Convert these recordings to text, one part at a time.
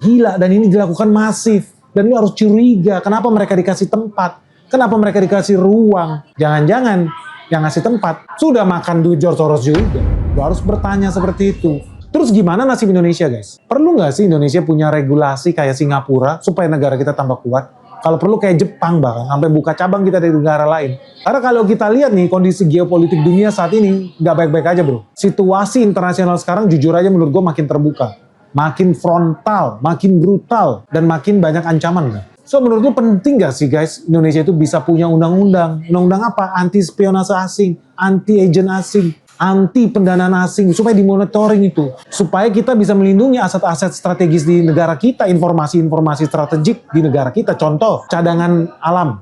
gila dan ini dilakukan masif. Dan lu harus curiga, kenapa mereka dikasih tempat? Kenapa mereka dikasih ruang? Jangan-jangan yang ngasih tempat sudah makan duit George Soros juga. Lu harus bertanya seperti itu. Terus gimana nasib Indonesia, guys? Perlu nggak sih Indonesia punya regulasi kayak Singapura supaya negara kita tambah kuat? Kalau perlu kayak Jepang bahkan, sampai buka cabang kita dari negara lain. Karena kalau kita lihat nih, kondisi geopolitik dunia saat ini nggak baik-baik aja, bro. Situasi internasional sekarang jujur aja menurut gue makin terbuka. Makin frontal, makin brutal, dan makin banyak ancaman, kan? So, menurut lu penting gak sih, guys, Indonesia itu bisa punya undang-undang? Undang-undang apa? Anti spionase asing, anti agent asing, anti pendanaan asing, supaya dimonitoring itu. Supaya kita bisa melindungi aset-aset strategis di negara kita, informasi-informasi strategik di negara kita. Contoh, cadangan alam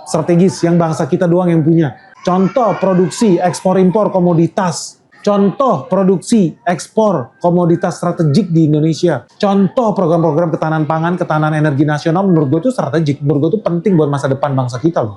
strategis yang bangsa kita doang yang punya. Contoh, produksi, ekspor-impor komoditas. Contoh produksi, ekspor, komoditas strategik di Indonesia. Contoh program-program ketahanan pangan, ketahanan energi nasional, menurut gue itu strategik. Menurut gue itu penting buat masa depan bangsa kita loh.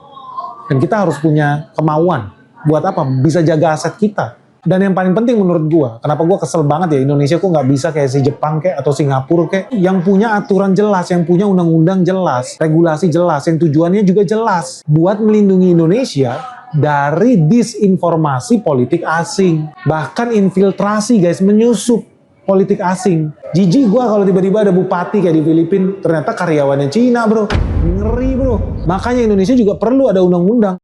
Dan kita harus punya kemauan. Buat apa? Bisa jaga aset kita. Dan yang paling penting menurut gue, kenapa gue kesel banget ya, Indonesia kok nggak bisa kayak si Jepang kayak atau Singapura kayak, yang punya aturan jelas, yang punya undang-undang jelas, regulasi jelas, yang tujuannya juga jelas. Buat melindungi Indonesia dari disinformasi politik asing. Bahkan infiltrasi, guys, menyusup politik asing. Jijik gue kalau tiba-tiba ada bupati kayak di Filipina, ternyata karyawannya Cina, bro. Ngeri, bro. Makanya Indonesia juga perlu ada undang-undang.